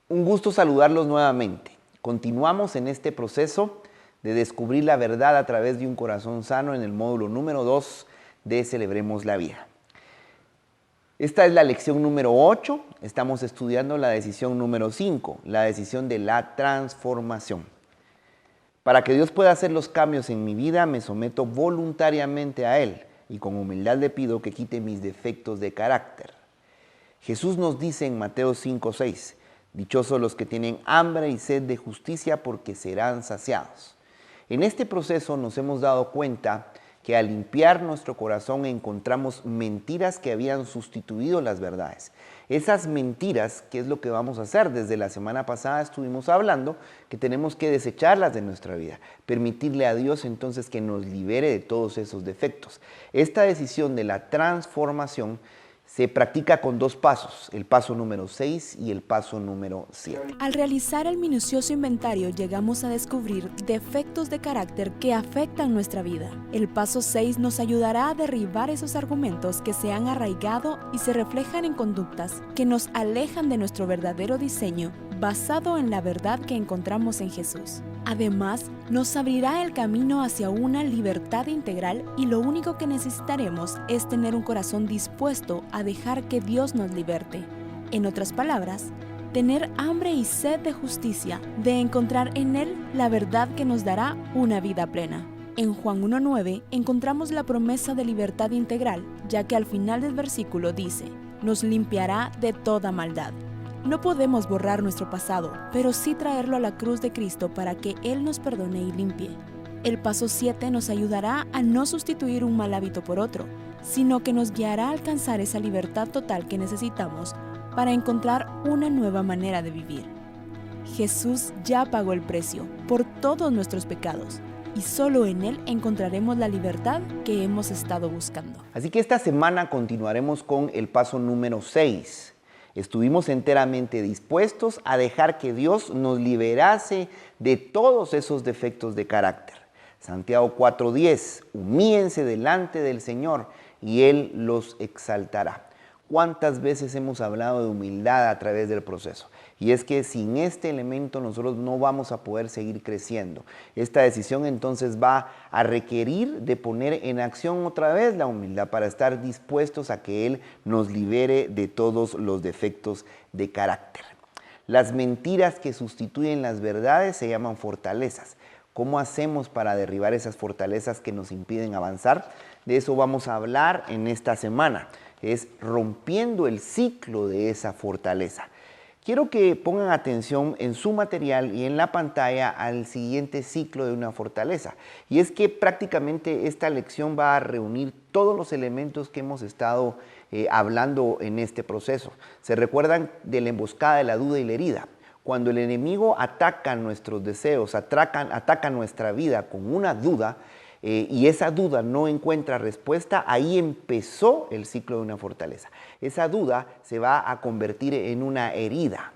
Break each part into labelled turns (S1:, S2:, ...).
S1: Un gusto saludarlos nuevamente. Continuamos en este proceso de descubrir la verdad a través de un corazón sano en el módulo número 2 de Celebremos la Vida. Esta es la lección número 8. Estamos estudiando la decisión número 5, la decisión de la transformación. Para que Dios pueda hacer los cambios en mi vida, me someto voluntariamente a Él y con humildad le pido que quite mis defectos de carácter. Jesús nos dice en Mateo 5:6, dichosos los que tienen hambre y sed de justicia porque serán saciados. En este proceso nos hemos dado cuenta que al limpiar nuestro corazón encontramos mentiras que habían sustituido las verdades. Esas mentiras, ¿qué es lo que vamos a hacer? Desde la semana pasada estuvimos hablando que tenemos que desecharlas de nuestra vida, permitirle a Dios entonces que nos libere de todos esos defectos. Esta decisión de la transformación se practica con dos pasos, el paso número 6 y el paso número 7.
S2: Al realizar el minucioso inventario llegamos a descubrir defectos de carácter que afectan nuestra vida. El paso 6 nos ayudará a derribar esos argumentos que se han arraigado y se reflejan en conductas que nos alejan de nuestro verdadero diseño basado en la verdad que encontramos en Jesús. Además, nos abrirá el camino hacia una libertad integral y lo único que necesitaremos es tener un corazón dispuesto a dejar que Dios nos liberte. En otras palabras, tener hambre y sed de justicia, de encontrar en Él la verdad que nos dará una vida plena. En Juan 1:9 encontramos la promesa de libertad integral, ya que al final del versículo dice, nos limpiará de toda maldad. No podemos borrar nuestro pasado, pero sí traerlo a la cruz de Cristo para que Él nos perdone y limpie. El paso 7 nos ayudará a no sustituir un mal hábito por otro, sino que nos guiará a alcanzar esa libertad total que necesitamos para encontrar una nueva manera de vivir. Jesús ya pagó el precio por todos nuestros pecados y solo en Él encontraremos la libertad que hemos estado buscando.
S1: Así que esta semana continuaremos con el paso número 6. Estuvimos enteramente dispuestos a dejar que Dios nos liberase de todos esos defectos de carácter. Santiago 4:10, humíllense delante del Señor y Él los exaltará. ¿Cuántas veces hemos hablado de humildad a través del proceso? Y es que sin este elemento nosotros no vamos a poder seguir creciendo. Esta decisión entonces va a requerir de poner en acción otra vez la humildad para estar dispuestos a que Él nos libere de todos los defectos de carácter. Las mentiras que sustituyen las verdades se llaman fortalezas. ¿Cómo hacemos para derribar esas fortalezas que nos impiden avanzar? De eso vamos a hablar en esta semana. Es rompiendo el ciclo de esa fortaleza. Quiero que pongan atención en su material y en la pantalla al siguiente ciclo de una fortaleza. Y es que prácticamente esta lección va a reunir todos los elementos que hemos estado hablando en este proceso. ¿Se recuerdan de la emboscada de la duda y la herida? Cuando el enemigo ataca nuestros deseos, ataca nuestra vida con una duda, y esa duda no encuentra respuesta, ahí empezó el ciclo de una fortaleza. Esa duda se va a convertir en una herida.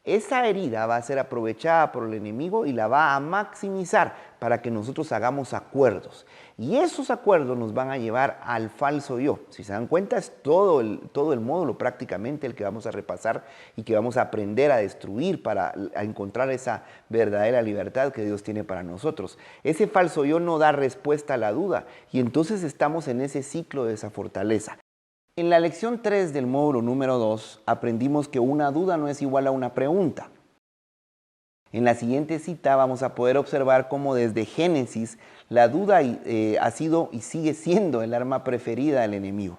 S1: Esa herida va a ser aprovechada por el enemigo y la va a maximizar para que nosotros hagamos acuerdos. Y esos acuerdos nos van a llevar al falso yo. Si se dan cuenta, es todo el módulo prácticamente el que vamos a repasar y que vamos a aprender a destruir para encontrar esa verdadera libertad que Dios tiene para nosotros. Ese falso yo no da respuesta a la duda y entonces estamos en ese ciclo de esa fortaleza. En la lección 3 del módulo número 2 aprendimos que una duda no es igual a una pregunta. En la siguiente cita vamos a poder observar cómo desde Génesis la duda ha sido y sigue siendo el arma preferida del enemigo.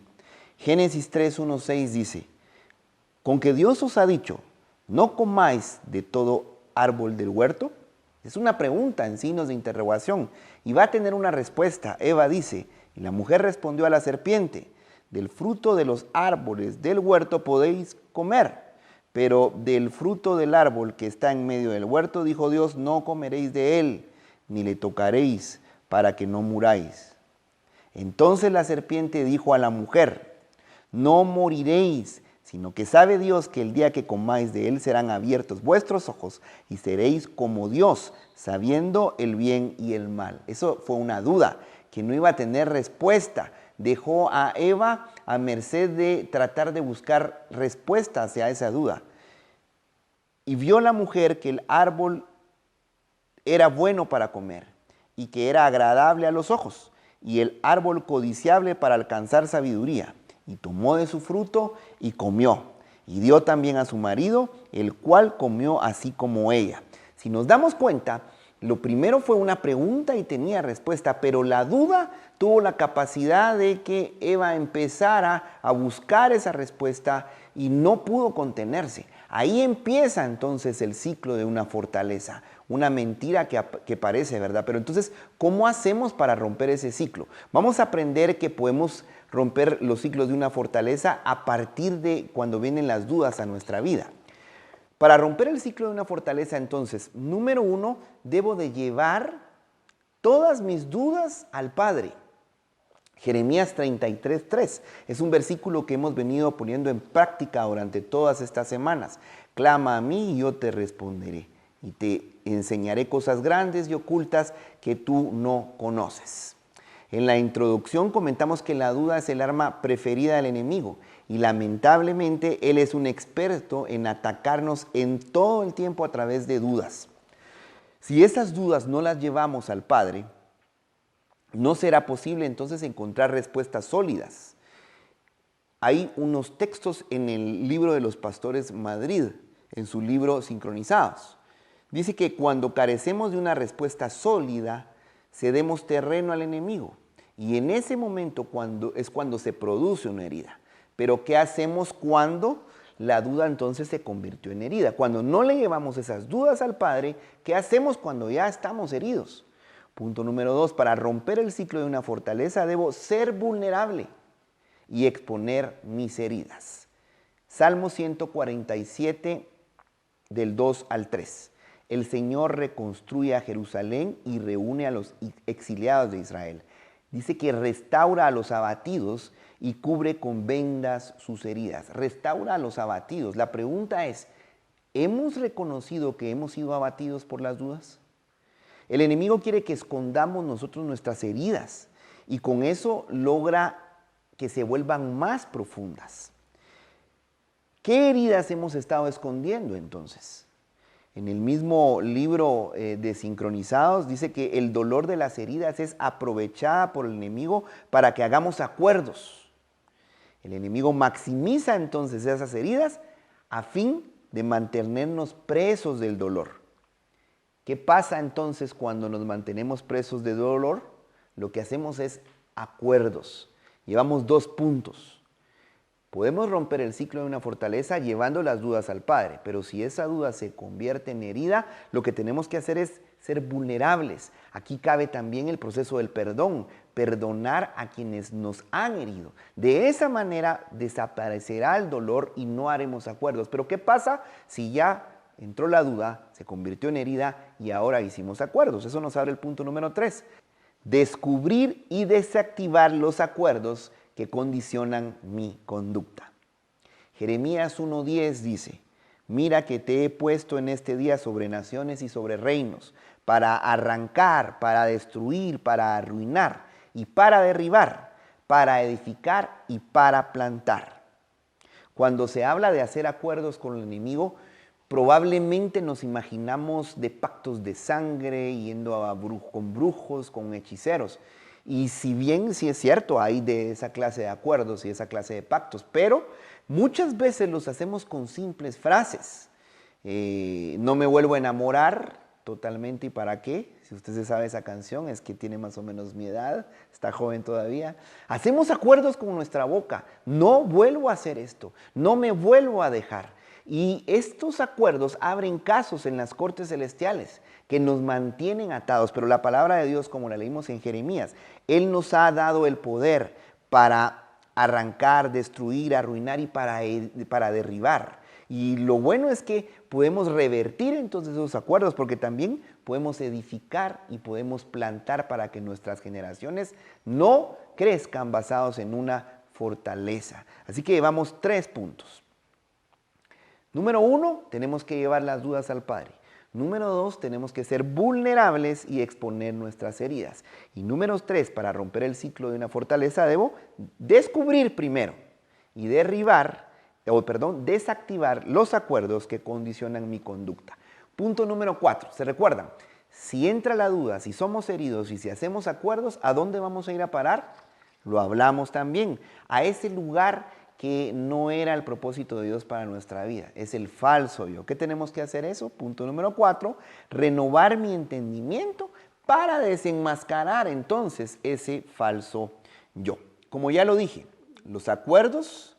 S1: Génesis 3:1-6 dice, con que Dios os ha dicho, no comáis de todo árbol del huerto. Es una pregunta en signos de interrogación y va a tener una respuesta. Eva dice, y la mujer respondió a la serpiente, del fruto de los árboles del huerto podéis comer, pero del fruto del árbol que está en medio del huerto, dijo Dios, no comeréis de él, ni le tocaréis, para que no muráis. Entonces la serpiente dijo a la mujer, no moriréis, sino que sabe Dios que el día que comáis de él serán abiertos vuestros ojos y seréis como Dios, sabiendo el bien y el mal. Eso fue una duda que no iba a tener respuesta. Dejó a Eva a merced de tratar de buscar respuesta hacia esa duda. Y vio la mujer que el árbol era bueno para comer y que era agradable a los ojos, y el árbol codiciable para alcanzar sabiduría. Y tomó de su fruto y comió, y dio también a su marido, el cual comió así como ella. Si nos damos cuenta, lo primero fue una pregunta y tenía respuesta, pero la duda tuvo la capacidad de que Eva empezara a buscar esa respuesta y no pudo contenerse. Ahí empieza entonces el ciclo de una fortaleza, una mentira que parece verdad. Pero entonces, ¿cómo hacemos para romper ese ciclo? Vamos a aprender que podemos romper los ciclos de una fortaleza a partir de cuando vienen las dudas a nuestra vida. Para romper el ciclo de una fortaleza, entonces, número 1, debo de llevar todas mis dudas al Padre. Jeremías 33:3 es un versículo que hemos venido poniendo en práctica durante todas estas semanas. Clama a mí y yo te responderé, y te enseñaré cosas grandes y ocultas que tú no conoces. En la introducción comentamos que la duda es el arma preferida del enemigo, y lamentablemente él es un experto en atacarnos en todo el tiempo a través de dudas. Si esas dudas no las llevamos al Padre, no será posible entonces encontrar respuestas sólidas. Hay unos textos en el libro de los pastores Madrid, en su libro Sincronizados. Dice que cuando carecemos de una respuesta sólida, cedemos terreno al enemigo. Y en ese momento es cuando se produce una herida. Pero ¿qué hacemos cuando la duda entonces se convirtió en herida? Cuando no le llevamos esas dudas al Padre, ¿qué hacemos cuando ya estamos heridos? Punto número 2, para romper el ciclo de una fortaleza debo ser vulnerable y exponer mis heridas. Salmo 147, del 2 al 3. El Señor reconstruye a Jerusalén y reúne a los exiliados de Israel. Dice que restaura a los abatidos y cubre con vendas sus heridas. Restaura a los abatidos. La pregunta es, ¿hemos reconocido que hemos sido abatidos por las dudas? El enemigo quiere que escondamos nosotros nuestras heridas y con eso logra que se vuelvan más profundas. ¿Qué heridas hemos estado escondiendo entonces? En el mismo libro de Sincronizados dice que el dolor de las heridas es aprovechada por el enemigo para que hagamos acuerdos. El enemigo maximiza entonces esas heridas a fin de mantenernos presos del dolor. ¿Qué pasa entonces cuando nos mantenemos presos de dolor? Lo que hacemos es acuerdos. Llevamos 2 puntos. Podemos romper el ciclo de una fortaleza llevando las dudas al Padre, pero si esa duda se convierte en herida, lo que tenemos que hacer es ser vulnerables. Aquí cabe también el proceso del perdón, perdonar a quienes nos han herido. De esa manera desaparecerá el dolor y no haremos acuerdos. Pero ¿qué pasa si ya entró la duda, se convirtió en herida y ahora hicimos acuerdos? Eso nos abre el punto número 3. Descubrir y desactivar los acuerdos que condicionan mi conducta. Jeremías 1:10 dice, mira que te he puesto en este día sobre naciones y sobre reinos, para arrancar, para destruir, para arruinar y para derribar, para edificar y para plantar. Cuando se habla de hacer acuerdos con el enemigo, probablemente nos imaginamos de pactos de sangre, yendo con brujos, con hechiceros. Y si bien sí es cierto, hay de esa clase de acuerdos y esa clase de pactos, pero muchas veces los hacemos con simples frases. No me vuelvo a enamorar totalmente, ¿y para qué? Si usted se sabe esa canción, es que tiene más o menos mi edad, está joven todavía. Hacemos acuerdos con nuestra boca, no vuelvo a hacer esto, no me vuelvo a dejar. Y estos acuerdos abren casos en las cortes celestiales que nos mantienen atados. Pero la palabra de Dios, como la leímos en Jeremías, Él nos ha dado el poder para arrancar, destruir, arruinar y para derribar. Y lo bueno es que podemos revertir entonces esos acuerdos, porque también podemos edificar y podemos plantar para que nuestras generaciones no crezcan basados en una fortaleza. Así que llevamos 3 puntos. Número 1, tenemos que llevar las dudas al Padre. Número 2, tenemos que ser vulnerables y exponer nuestras heridas. Y número 3, para romper el ciclo de una fortaleza, debo descubrir primero y derribar desactivar los acuerdos que condicionan mi conducta. Punto número 4, ¿se recuerdan? Si entra la duda, si somos heridos y si hacemos acuerdos, ¿a dónde vamos a ir a parar? Lo hablamos también, a ese lugar que no era el propósito de Dios para nuestra vida, es el falso yo. ¿Qué tenemos que hacer eso? Punto número 4, renovar mi entendimiento para desenmascarar entonces ese falso yo. Como ya lo dije, los acuerdos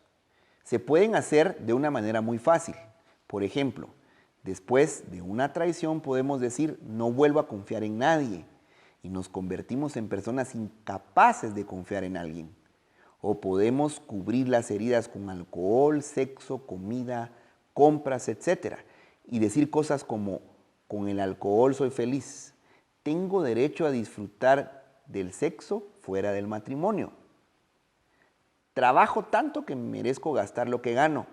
S1: se pueden hacer de una manera muy fácil. Por ejemplo, después de una traición podemos decir, no vuelvo a confiar en nadie, y nos convertimos en personas incapaces de confiar en alguien. O podemos cubrir las heridas con alcohol, sexo, comida, compras, etc. Y decir cosas como, con el alcohol soy feliz. Tengo derecho a disfrutar del sexo fuera del matrimonio. Trabajo tanto que merezco gastar lo que gano.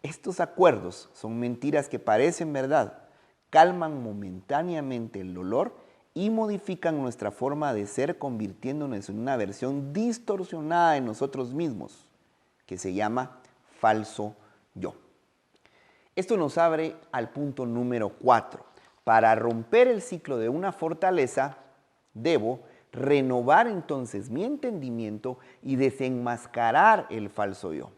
S1: Estos acuerdos son mentiras que parecen verdad, calman momentáneamente el dolor y modifican nuestra forma de ser, convirtiéndonos en una versión distorsionada de nosotros mismos, que se llama falso yo. Esto nos abre al punto número 4. Para romper el ciclo de una fortaleza, debo renovar entonces mi entendimiento y desenmascarar el falso yo.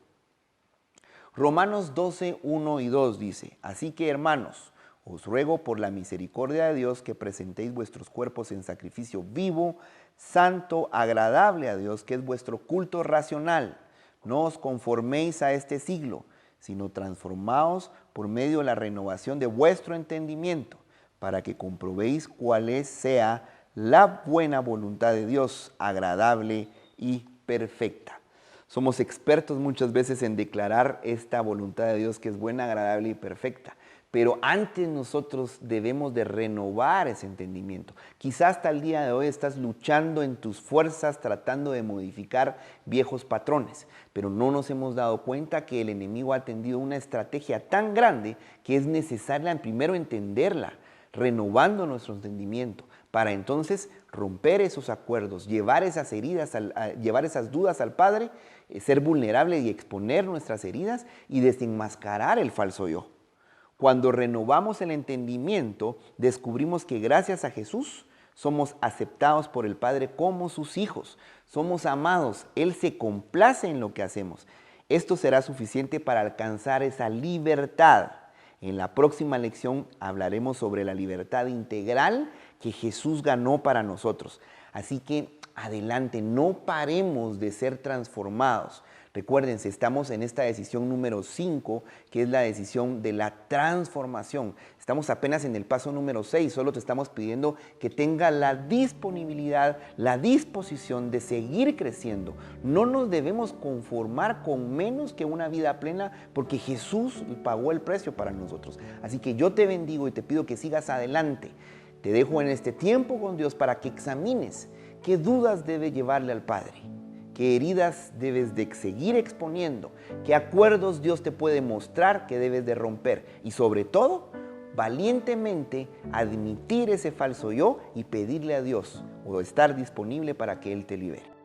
S1: Romanos 12, 1 y 2 dice, así que hermanos, os ruego por la misericordia de Dios que presentéis vuestros cuerpos en sacrificio vivo, santo, agradable a Dios, que es vuestro culto racional. No os conforméis a este siglo, sino transformaos por medio de la renovación de vuestro entendimiento, para que comprobéis cuál sea la buena voluntad de Dios, agradable y perfecta. Somos expertos muchas veces en declarar esta voluntad de Dios que es buena, agradable y perfecta. Pero antes nosotros debemos de renovar ese entendimiento. Quizás hasta el día de hoy estás luchando en tus fuerzas tratando de modificar viejos patrones, pero no nos hemos dado cuenta que el enemigo ha tendido una estrategia tan grande que es necesaria primero entenderla, renovando nuestro entendimiento, para entonces romper esos acuerdos, llevar esas heridas, llevar esas dudas al Padre, ser vulnerable y exponer nuestras heridas y desenmascarar el falso yo. Cuando renovamos el entendimiento, descubrimos que gracias a Jesús somos aceptados por el Padre como sus hijos. Somos amados, Él se complace en lo que hacemos. Esto será suficiente para alcanzar esa libertad. En la próxima lección hablaremos sobre la libertad integral que Jesús ganó para nosotros. Así que adelante, no paremos de ser transformados. Recuérdense, estamos en esta decisión número 5, que es la decisión de la transformación. Estamos apenas en el paso número 6, solo te estamos pidiendo que tenga la disponibilidad, la disposición de seguir creciendo. No nos debemos conformar con menos que una vida plena, porque Jesús pagó el precio para nosotros. Así que yo te bendigo y te pido que sigas adelante. Te dejo en este tiempo con Dios para que examines qué dudas debe llevarle al Padre. ¿Qué heridas debes de seguir exponiendo? ¿Qué acuerdos Dios te puede mostrar que debes de romper? Y sobre todo, valientemente admitir ese falso yo y pedirle a Dios o estar disponible para que Él te libere.